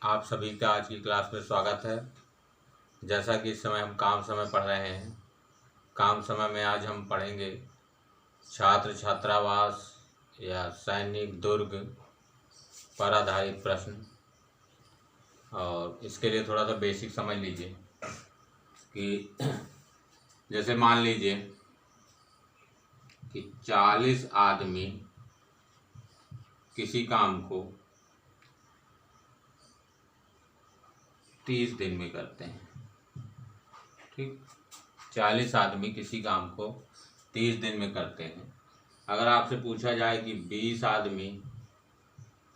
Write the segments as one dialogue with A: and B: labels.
A: आप सभी का आज की क्लास में स्वागत है। जैसा कि इस समय हम काम समय पढ़ रहे हैं, काम समय में आज हम पढ़ेंगे छात्र छात्रावास या सैनिक दुर्ग पर आधारित प्रश्न। और इसके लिए थोड़ा सा बेसिक समझ लीजिए कि जैसे मान लीजिए कि 40 आदमी किसी काम को 30 दिन में करते हैं। ठीक, 40 आदमी किसी काम को 30 दिन में करते हैं। अगर आपसे पूछा जाए कि 20 आदमी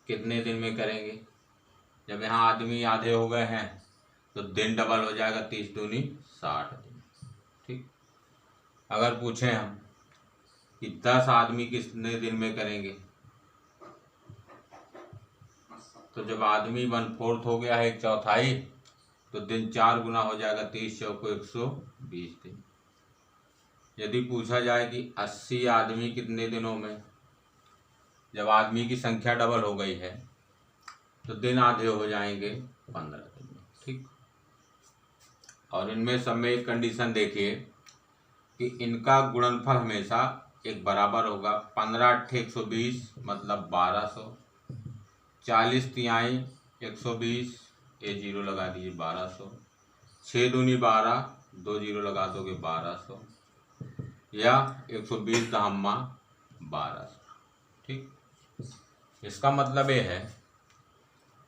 A: कितने दिन में करेंगे, जब यहाँ आदमी आधे हो गए हैं तो दिन डबल हो जाएगा, 30 दूनी 60 दिन। ठीक, अगर पूछें हम कि 10 आदमी कितने दिन में करेंगे, तो जब आदमी 1/4 हो गया है, 1/4, तो दिन 4 गुना हो जाएगा, 30 चौको 120 दिन। यदि पूछा जाए कि 80 आदमी कितने दिनों में, जब आदमी की संख्या डबल हो गई है तो दिन आधे हो जाएंगे 15 दिन में। ठीक, और इनमें सब में एक कंडीशन देखिए कि इनका गुणनफल हमेशा एक बराबर होगा। 15 × 8 = 120 मतलब 1200, 40 तिहाई 120, ये 0 लगा दीजिए 1200, 6 दूनी 12, 2 0 लगा दोगे 1200, या 120 दहम्मा 1200। ठीक, इसका मतलब ये है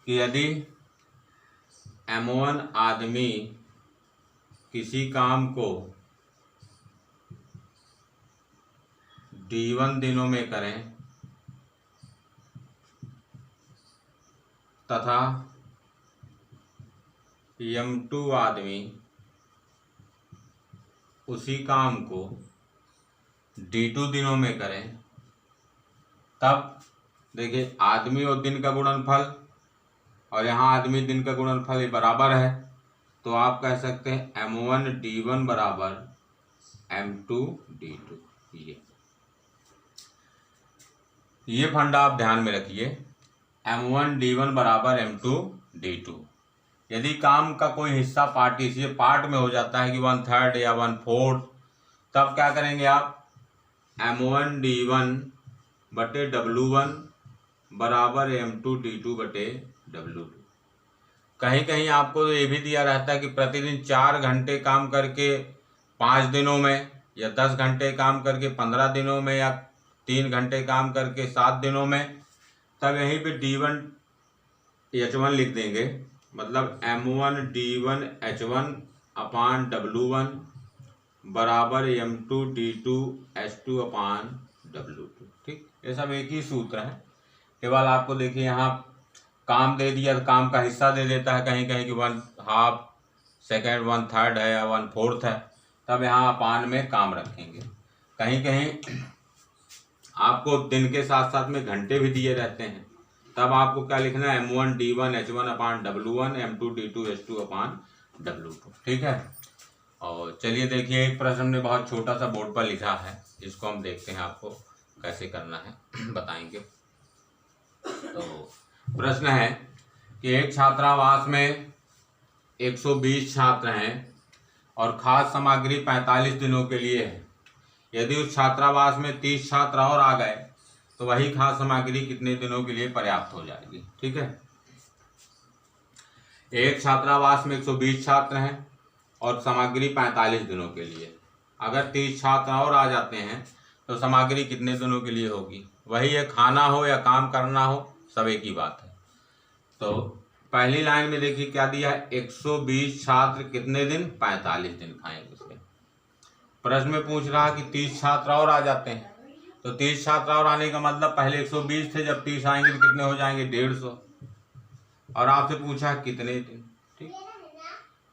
A: कि यदि M1 आदमी किसी काम को D1 दिनों में करें तथा M2 आदमी उसी काम को D2 दिनों में करें, तब देखिए आदमी और दिन का गुणनफल और यहाँ आदमी दिन का गुणनफल ये बराबर है, तो आप कह सकते हैं M1 D1 बराबर M2 D2। ये फंडा आप ध्यान में रखिए, M1 D1 बराबर M2 D2। यदि काम का कोई हिस्सा पार्ट में हो जाता है कि 1/3 या 1/4, तब क्या करेंगे आप, M1 D1 बटे W1 बराबर M2 D2 बटे W2। कहीं कहीं आपको ये भी दिया रहता है कि प्रतिदिन 4 घंटे काम करके 5 दिनों में, या 10 घंटे काम करके 15 दिनों में, या 3 घंटे काम करके 7 दिनों में। तब यहीं पे D1 H1 लिख देंगे, मतलब M1 D1 H1 अपान W1 बराबर M2 D2 H2 अपान W2। ठीक, ये सब एक ही सूत्र है, केवल आपको देखिए यहाँ काम दे दिया तो काम का हिस्सा दे देता है, कहीं कहीं कि 1/2 सेकेंड 1/3 है या 1/4 है, तब यहाँ अपान में काम रखेंगे। कहीं कहीं आपको दिन के साथ साथ में घंटे भी दिए रहते हैं, तब आपको क्या लिखना है, M1 D1 H1 अपान W1 M2 D2 H2 अपान W2। ठीक है, और चलिए देखिए एक प्रश्न ने बहुत छोटा सा बोर्ड पर लिखा है, इसको हम देखते हैं आपको कैसे करना है बताएंगे। तो प्रश्न है कि एक छात्रावास में 120 छात्र हैं और खाद्य सामग्री 45 दिनों के लिए है। यदि उस छात्रावास में 30 छात्र और आ गए तो वही खाद्य सामग्री कितने दिनों के लिए पर्याप्त हो जाएगी। ठीक है, एक छात्रावास में 120 छात्र हैं और सामग्री 45 दिनों के लिए। अगर 30 छात्र और आ जाते हैं तो सामग्री कितने दिनों के लिए होगी। वही है, खाना हो या काम करना हो, सब एक ही बात है। तो पहली लाइन में देखिए क्या दिया है, 120 छात्र कितने दिन, 45 दिन खाएंगे। उसके प्रश्न में पूछ रहा कि 30 छात्र और आ जाते हैं, तो 30 छात्र और आने का मतलब पहले 120 थे, जब 30 आएंगे तो कितने हो जाएंगे, 150। और आपसे पूछा कितने दिन। ठीक,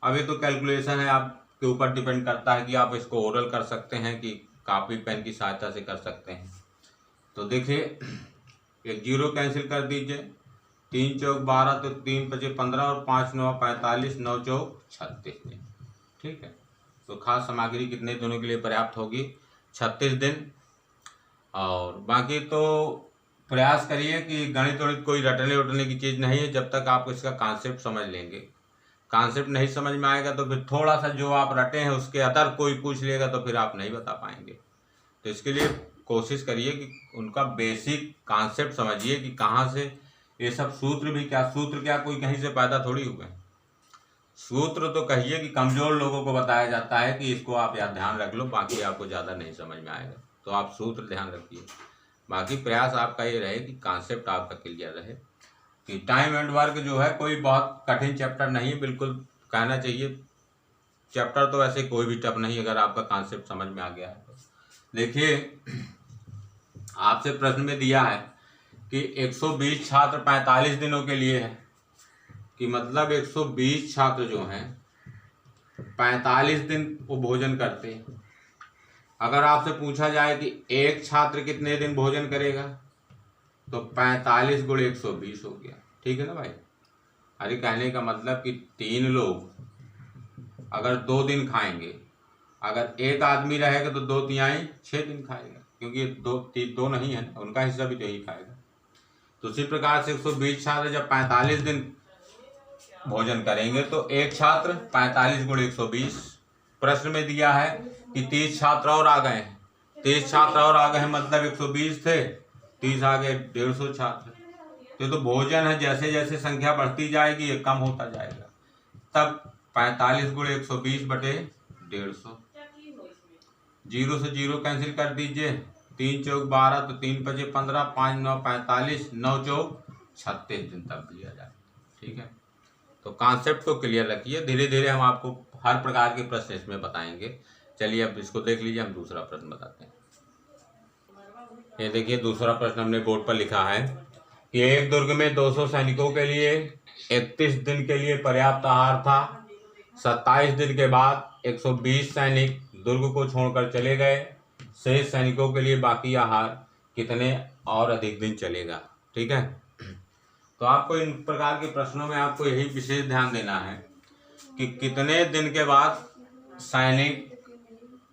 A: अब ये तो कैलकुलेशन है, आपके ऊपर डिपेंड करता है कि आप इसको ओरल कर सकते हैं कि कॉपी पेन की सहायता से कर सकते हैं। तो देखिए एक 0 कैंसिल कर दीजिए, 3 चौक 12, तो 3 पचे 15 और 5 9 45, 9 चौक 36 दिन। ठीक है, तो खाद्य सामग्री कितने दिनों के लिए पर्याप्त होगी, 36 दिन। और बाकी तो प्रयास करिए कि गणित वणित कोई रटने उटने की चीज़ नहीं है, जब तक आप इसका कॉन्सेप्ट समझ लेंगे। कॉन्सेप्ट नहीं समझ में आएगा तो फिर थोड़ा सा जो आप रटे हैं उसके अदर कोई पूछ लेगा तो फिर आप नहीं बता पाएंगे। तो इसके लिए कोशिश करिए कि उनका बेसिक कॉन्सेप्ट समझिए कि कहाँ से ये सब सूत्र भी क्या, सूत्र क्या कोई कहीं से पैदा थोड़ी हुए। सूत्र तो कहिए कि कमज़ोर लोगों को बताया जाता है कि इसको आप याद ध्यान रख लो, बाकी आपको ज़्यादा नहीं समझ में आएगा, तो आप सूत्र ध्यान रखिए। बाकी प्रयास आपका ये रहे कि कॉन्सेप्ट आपका क्लियर रहे। कि टाइम एंड वर्क जो है कोई बहुत कठिन चैप्टर नहीं है, बिल्कुल कहना चाहिए चैप्टर तो ऐसे कोई भी टफ नहीं, अगर आपका कॉन्सेप्ट समझ में आ गया है तो। देखिए आपसे प्रश्न में दिया है कि 120 छात्र 45 दिनों के लिए है, कि मतलब 120 छात्र जो हैं 45 दिन वो भोजन करते हैं। अगर आपसे पूछा जाए कि एक छात्र कितने दिन भोजन करेगा, तो 45 गुणे 120 हो गया, ठीक है ना भाई। अरे कहने का मतलब कि 3 लोग अगर 2 दिन खाएंगे, अगर एक आदमी रहेगा तो 2 तिहाई 6 दिन खाएगा, क्योंकि दो नहीं है, उनका हिस्सा भी तो यही खाएगा। तो उसी प्रकार से 120 छात्र जब 45 दिन भोजन करेंगे तो एक छात्र 45 गुणे 120। प्रश्न में दिया है कि 30 छात्र और आ गए हैं, 30 छात्र और आ गए हैं मतलब 120 थे, 30 आ गए 150 छात्र। तो भोजन है जैसे जैसे संख्या बढ़ती जाएगी ये कम होता जाएगा, तब 45 गुणे 120 बटे 150। 0 से 0 कैंसिल कर दीजिए, 3 चौक 12, तो 3 बचे 15, 5 9 45, 9 चौक 36 दिन तक दिया जाए, ठीक है। तो कॉन्सेप्ट को क्लियर रखिए, धीरे धीरे हम आपको हर प्रकार के प्रश्न इसमें बताएंगे। चलिए अब इसको देख लीजिए, हम दूसरा प्रश्न बताते हैं। ये देखिए दूसरा प्रश्न हमने बोर्ड पर लिखा है कि एक दुर्ग में 200 सैनिकों के लिए 31 दिन के लिए पर्याप्त आहार था। 27 दिन के बाद 120 सैनिक दुर्ग को छोड़कर चले गए। शेष सैनिकों के लिए बाकी आहार कितने और अधिक दिन चलेगा, ठीक है। तो आपको इन प्रकार के प्रश्नों में आपको यही विशेष ध्यान देना है कि कितने दिन के बाद सैनिक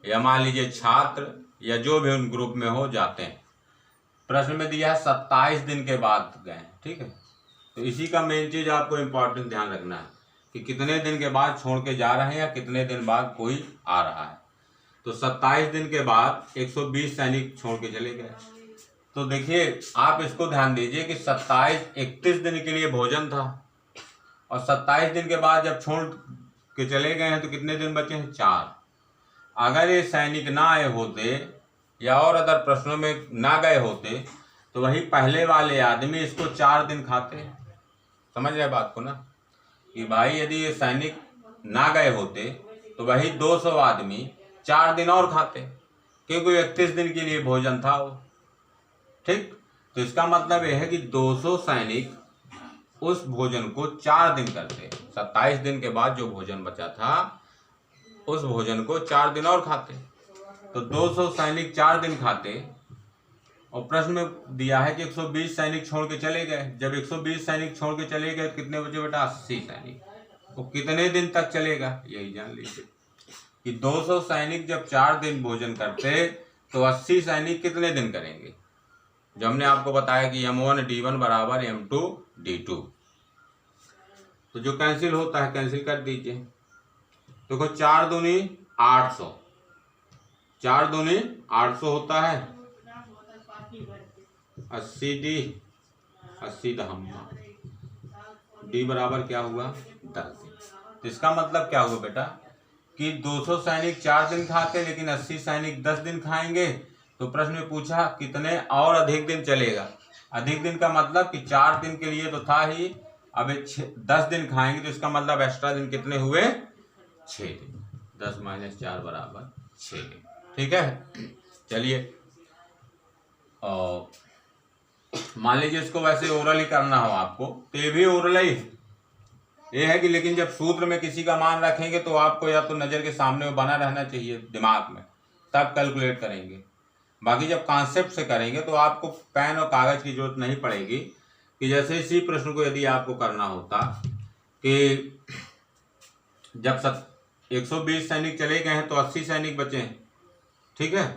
A: या मान लीजिए छात्र या जो भी उन ग्रुप में हो जाते हैं। प्रश्न में दिया है 27 दिन के बाद गए, ठीक है। तो इसी का मेन चीज आपको इम्पोर्टेंट ध्यान रखना है कि कितने दिन के बाद छोड़ के जा रहे हैं या कितने दिन बाद कोई आ रहा है। तो 27 दिन के बाद 120 सैनिक छोड़ के चले गए। तो देखिए आप इसको ध्यान दीजिए कि 31 दिन के लिए भोजन था और 27 दिन के बाद जब छोड़ के चले गए हैं तो कितने दिन बचे हैं, 4। अगर ये सैनिक ना आए होते या और अदर प्रश्नों में ना गए होते तो वही पहले वाले आदमी इसको 4 दिन खाते। समझ रहे बात को ना, कि भाई यदि ये सैनिक ना गए होते तो वही 200 आदमी 4 दिन और खाते, क्योंकि 31 दिन के लिए भोजन था वो, ठीक। तो इसका मतलब यह है कि 200 सैनिक उस भोजन को 4 दिन करते। 27 दिन के बाद जो भोजन बचा था उस भोजन को 4 दिन और खाते। तो 200 सैनिक 4 दिन खाते। और प्रश्न में दिया है कि 120 सैनिक छोड़ के चले गए। जब 120 सैनिक छोड़ के चले गए कितने बचे बेटा, 80 सैनिक। वो कितने दिन तक चलेगा यही जान लीजिए कि 200 सैनिक जब 4 दिन भोजन करते तो 80 सैनिक कितने दिन करेंगे। जो हमने आपको बताया कि M1 D1 बराबर M2 D2। तो जो कैंसिल होता है कैंसिल कर दीजिए। देखो 4 दूनी 800, 4 दूनी 800 होता है, 80 D 80 दहम्मा D बराबर क्या हुआ 10 दिन। तो इसका मतलब क्या हुआ बेटा कि 200 सैनिक 4 दिन खाते लेकिन 80 सैनिक 10 दिन खाएंगे। तो प्रश्न में पूछा कितने और अधिक दिन चलेगा। अधिक दिन का मतलब कि 4 दिन के लिए तो था ही, अब 10 दिन खाएंगे तो इसका मतलब एक्स्ट्रा दिन कितने हुए, 6 दिन। 10 - 4 बराबर 6 दिन, ठीक है। चलिए और मान लीजिए इसको वैसे ओरल ही करना हो आपको तो ये भी ओरल ही ये है कि, लेकिन जब सूत्र में किसी का मान रखेंगे तो आपको या तो नज़र के सामने बना रहना चाहिए दिमाग में, तब कैलकुलेट करेंगे। बाकी जब कॉन्सेप्ट से करेंगे तो आपको पेन और कागज़ की जरूरत नहीं पड़ेगी। कि जैसे इसी प्रश्न को यदि आपको करना होता कि जब 120 सैनिक चले गए हैं तो 80 सैनिक बचे हैं, ठीक है।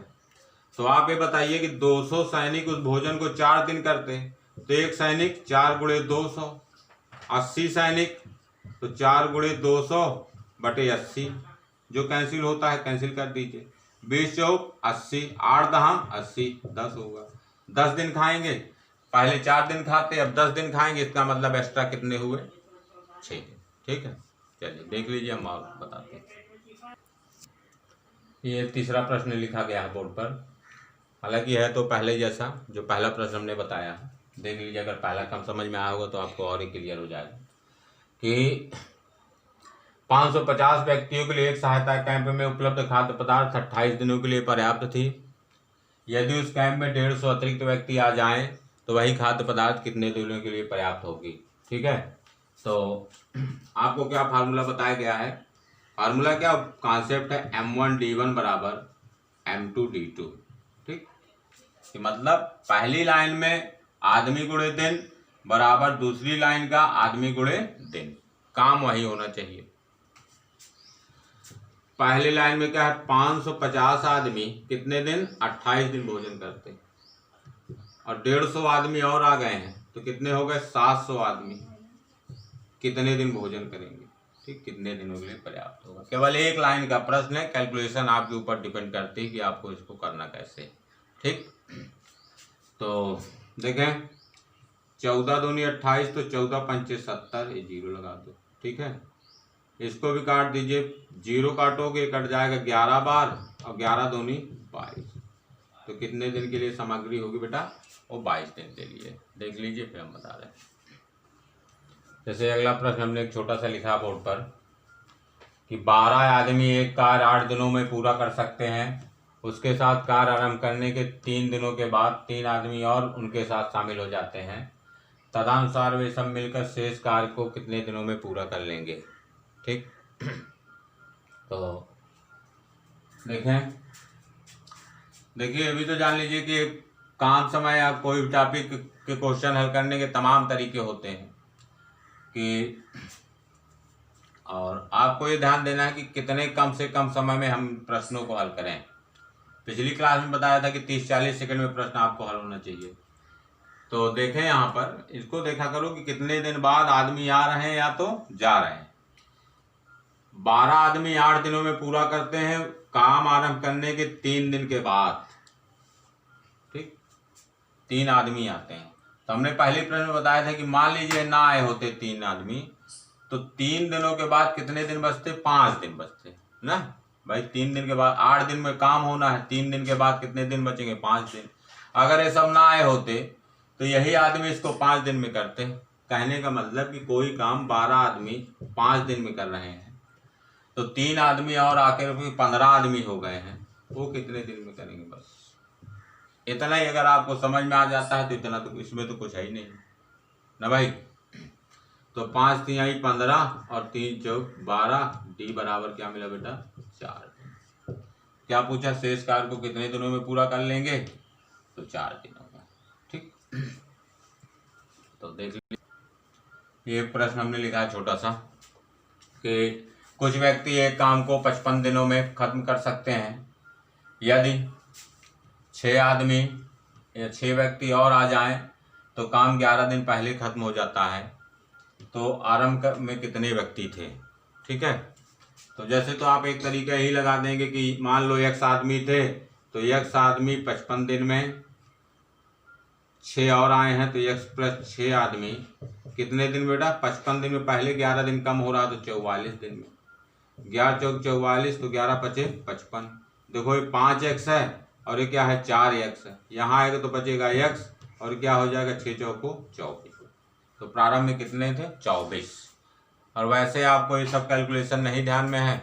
A: तो आप ये बताइए कि 200 सैनिक उस भोजन को 4 दिन करते, तो एक सैनिक 4 गुणे 200, 80 सैनिक तो 4 गुणे 200 बटे 80, जो कैंसिल होता है कैंसिल कर दीजिए। 20 चौक 80, 8 दहम 80, 10 होगा। 10 दिन खाएंगे, पहले 4 दिन खाते अब 10 दिन खाएंगे, इसका मतलब एक्स्ट्रा कितने हुए 6 दिन। ठीक है, चलिए देख लीजिए, हम और बताते हैं। ये तीसरा प्रश्न लिखा गया है बोर्ड पर, हालांकि है तो पहले जैसा जो पहला प्रश्न हमने बताया है। देख लीजिए, अगर पहला कम समझ में आया होगा तो आपको और ही क्लियर हो जाएगा कि 550 व्यक्तियों के लिए एक सहायता कैंप में उपलब्ध खाद्य पदार्थ 28 दिनों के लिए पर्याप्त थी। यदि उस कैंप में 150 अतिरिक्त व्यक्ति आ जाएं तो वही खाद्य पदार्थ कितने दिनों के लिए पर्याप्त होगी। ठीक है, तो आपको क्या फार्मूला बताया गया है, फार्मूला क्या कॉन्सेप्ट है, M1D1 बराबर M2D2। ठीक, कि मतलब पहली लाइन में आदमी गुणे दिन बराबर दूसरी लाइन का आदमी गुणे दिन, काम वही होना चाहिए। पहली लाइन में क्या है, 550 आदमी कितने दिन 28 दिन भोजन करते, और 150 आदमी और आ गए हैं तो कितने हो गए 700 आदमी कितने दिन भोजन करेंगे। ठीक, कितने दिनों के लिए पर्याप्त होगा। केवल एक लाइन का प्रश्न है, कैलकुलेशन आपके ऊपर डिपेंड करती है कि आपको इसको करना कैसे। ठीक, तो देखें 14 दूनी 28 तो 14 पंचे 70, ये 0 लगा दो। ठीक है, इसको भी काट दीजिए, 0 काटोगे कट जाएगा 11 बार और 11 दूनी 22, तो कितने दिन के लिए सामग्री होगी बेटा, वो 22 दिन के लिए। देख लीजिए, फिर हम बता रहे हैं। जैसे अगला प्रश्न हमने एक छोटा सा लिखा बोर्ड पर कि 12 आदमी एक कार्य 8 दिनों में पूरा कर सकते हैं। उसके साथ कार्य आरंभ करने के 3 दिनों के बाद 3 आदमी और उनके साथ शामिल हो जाते हैं। तदनुसार वे सब मिलकर शेष कार्य को कितने दिनों में पूरा कर लेंगे। ठीक, तो देखें, देखिए अभी तो जान लीजिए कि काम समय या कोई टॉपिक के क्वेश्चन हल करने के तमाम तरीके होते हैं कि, और आपको ये ध्यान देना है कि कितने कम से कम समय में हम प्रश्नों को हल करें। पिछली क्लास में बताया था कि 30-40 सेकंड में प्रश्न आपको हल होना चाहिए। तो देखें यहाँ पर, इसको देखा करो कि कितने दिन बाद आदमी आ रहे हैं या तो जा रहे हैं। 12 आदमी 8 दिनों में पूरा करते हैं, काम आरंभ करने के 3 दिन के बाद। ठीक, 3 आदमी आते हैं। तो हमने पहले प्रश्न में बताया था कि मान लीजिए ना आए होते 3 आदमी, तो 3 दिनों के बाद कितने दिन बचते, 5 दिन बचते ना भाई। 3 दिन के बाद 8 दिन में काम होना है, 3 दिन के बाद कितने दिन बचेंगे, 5 दिन। अगर ये सब ना आए होते तो यही आदमी इसको 5 दिन में करते। कहने का मतलब कि कोई काम 12 आदमी 5 दिन में कर रहे हैं, तो 3 आदमी और आकर 15 आदमी हो गए हैं, वो कितने दिन में करेंगे। बस इतना ही अगर आपको समझ में आ जाता है तो इतना तो इसमें तो कुछ है ही नहीं ना भाई। तो 5 3 15 और 3 चौक 12, डी बराबर क्या मिला बेटा 4 दिन। क्या पूछा, शेष कार्य को कितने दिनों में पूरा कर लेंगे, तो 4 दिनों में। ठीक, तो देख लीजिए, ये प्रश्न हमने लिखा है छोटा सा कि कुछ व्यक्ति एक काम को 55 दिनों में खत्म कर सकते हैं। यदि 6 आदमी या 6 व्यक्ति और आ जाएं तो काम 11 दिन पहले खत्म हो जाता है। तो आरंभ में कितने व्यक्ति थे। ठीक है, तो जैसे तो आप एक तरीका यही लगा देंगे कि मान लो x आदमी थे, तो x आदमी 55 दिन में 6 और आए हैं, तो x + 6 आदमी कितने दिन बेटा, 55 दिन में पहले 11 दिन कम हो रहा तो 44 दिन में। 11 चौक 44, तो 11 पचे 55। देखो ये 5x है और ये क्या है 4x है, यहाँ आएगा तो बचेगा x और क्या हो जाएगा 6 चौको 24। तो प्रारंभ में कितने थे 24। और वैसे आपको ये सब कैलकुलेशन नहीं ध्यान में है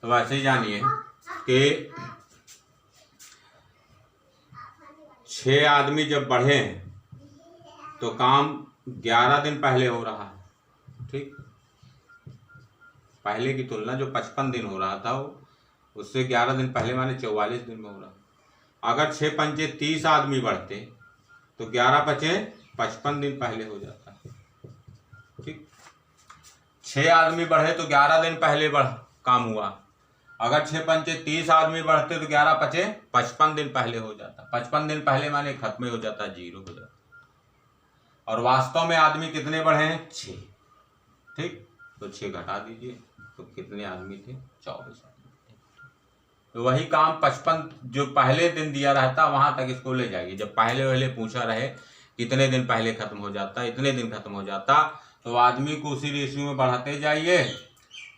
A: तो वैसे ही जानिए कि 6 आदमी जब बढ़े तो काम 11 दिन पहले हो रहा है। ठीक, पहले की तुलना जो 55 दिन हो रहा था वो उससे 11 दिन पहले माने 44 दिन में हो रहा है। अगर 6 पंचे 30 आदमी बढ़ते तो 11 पचे 55 दिन पहले हो जाता है। ठीक, 6 आदमी बढ़े तो 11 दिन पहले काम हुआ, अगर 6 पंचे 30 आदमी बढ़ते तो 11 पचे 55 दिन पहले हो जाता। 55 दिन पहले माने खत्म हो जाता, 0 हो जाता। और वास्तव में आदमी कितने बढ़े हैं? 6। ठीक, तो 6 घटा दीजिए तो कितने आदमी थे? 24 आदमी थे। तो वही काम 55 जो पहले दिन दिया रहता वहां तक इसको ले जाएगी। जब पहले पूछा रहे कितने दिन पहले खत्म हो जाता, इतने दिन खत्म हो जाता, तो आदमी को उसी रेशियो में बढ़ाते जाइए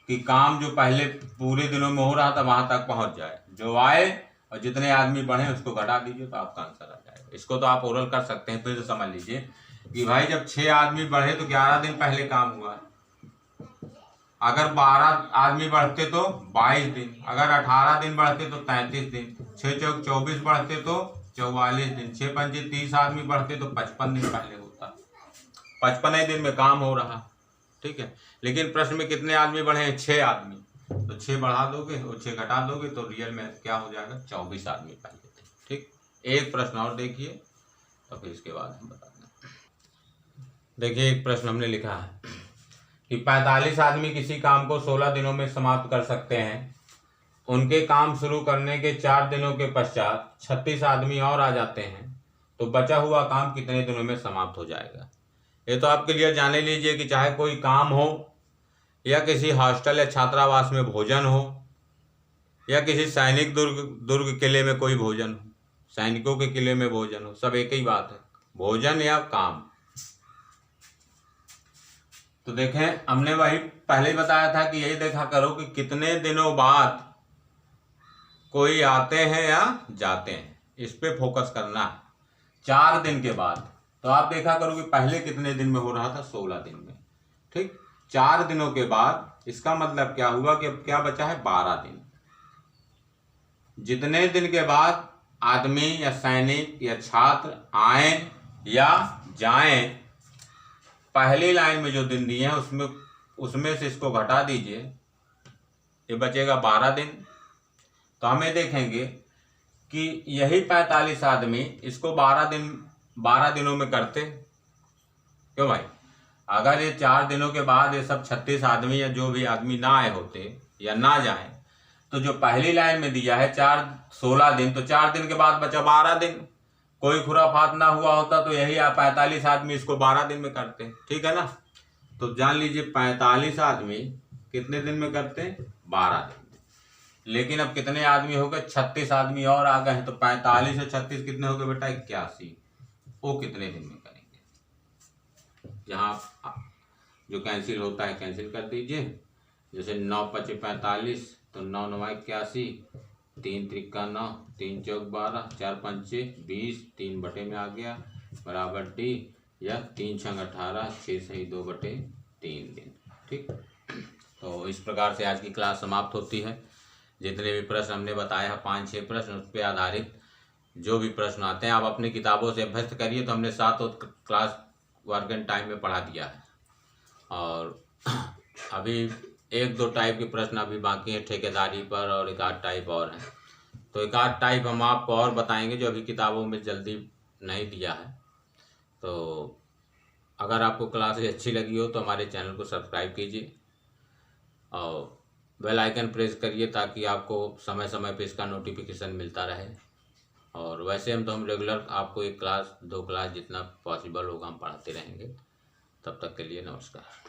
A: कि काम जो पहले पूरे दिनों में हो रहा था वहां तक पहुंच जाए। जो आए और जितने आदमी बढ़े उसको घटा दीजिए तो आपका आंसर आ जाएगा। इसको तो आप ओरल कर सकते हैं। फिर से समझ लीजिए कि भाई जब 6 आदमी बढ़े तो 11 दिन पहले काम हुआ है। अगर 12 आदमी बढ़ते तो 22 दिन, अगर 18 दिन बढ़ते तो 33 दिन, 6 चौक 24 बढ़ते तो 44 दिन, 6 पंचे 30 आदमी बढ़ते तो 55 दिन पहले होता। 55 दिन में काम हो रहा। ठीक है, लेकिन प्रश्न में कितने आदमी बढ़े हैं? 6 आदमी। तो 6 बढ़ा दोगे और 6 घटा दोगे तो रियल में क्या हो जाएगा? 24 आदमी पहले थे। ठीक, एक प्रश्न और देखिए तो फिर इसके बाद हम बता दें। देखिए एक प्रश्न हमने लिखा है कि 45 आदमी किसी काम को 16 दिनों में समाप्त कर सकते हैं। उनके काम शुरू करने के 4 दिनों के पश्चात 36 आदमी और आ जाते हैं, तो बचा हुआ काम कितने दिनों में समाप्त हो जाएगा? ये तो आपके लिए जाने लीजिए कि चाहे कोई काम हो या किसी हॉस्टल या छात्रावास में भोजन हो या किसी सैनिक दुर्ग किले में कोई भोजन हो, सैनिकों के किले में भोजन हो, सब एक ही बात है, भोजन या काम। तो देखें हमने वही पहले ही बताया था कि यही देखा करो कि कितने दिनों बाद कोई आते हैं या जाते हैं, इस पे फोकस करना है। 4 दिन के बाद, तो आप देखा करो कि पहले कितने दिन में हो रहा था? 16 दिन में। ठीक, 4 दिनों के बाद इसका मतलब क्या हुआ कि अब क्या बचा है? 12 दिन। जितने दिन के बाद आदमी या सैनिक या छात्र आए या जाएं, पहली लाइन में जो दिन दिए हैं उसमें से इसको घटा दीजिए, ये बचेगा 12 दिन। तो हमें देखेंगे कि यही 45 आदमी इसको 12 दिनों में करते। क्यों भाई? अगर ये 4 दिनों के बाद ये सब 36 आदमी या जो भी आदमी ना आए होते या ना जाए, तो जो पहली लाइन में दिया है 16 दिन, तो 4 दिन के बाद बचा 12 दिन। कोई खुराफात ना हुआ होता तो यही 45 आदमी इसको 12 दिन में करते। ठीक है ना? तो जान लीजिए 45 आदमी कितने दिन में करते? 12 दिन में। लेकिन अब कितने आदमी हो गए? 36 आदमी और आ गए हैं, तो 45 और 36 कितने हो गए बेटा? 81। वो कितने दिन में करेंगे? जहाँ जो कैंसिल होता है कैंसिल कर दीजिए। जैसे 9 पचे 45, तो 9 9 81, 3 त्रिका 9, 3 चौक 12, 4 पंचे 20, 3 बटे में आ गया बराबर डी, या 3 छंग 18, 6 सही 2 बटे 3 दिन। ठीक, तो इस प्रकार से आज की क्लास समाप्त होती है। जितने भी प्रश्न हमने बताया है 5-6 प्रश्न, उस पर आधारित जो भी प्रश्न आते हैं आप अपनी किताबों से अभ्यस्त करिए। तो हमने 7 क्लास वर्क एंड टाइम में पढ़ा दिया है, और अभी 1-2 टाइप के प्रश्न अभी बाकी हैं ठेकेदारी पर, और 1-8 टाइप और हैं। तो 1-8 टाइप हम आपको और बताएंगे जो अभी किताबों में जल्दी नहीं दिया है। तो अगर आपको क्लास अच्छी लगी हो तो हमारे चैनल को सब्सक्राइब कीजिए और बेल आइकन प्रेस करिए ताकि आपको समय समय पे इसका नोटिफिकेशन मिलता रहे। और वैसे हम रेगुलर आपको 1 क्लास 2 क्लास जितना पॉसिबल होगा हम पढ़ाते रहेंगे। तब तक के लिए नमस्कार।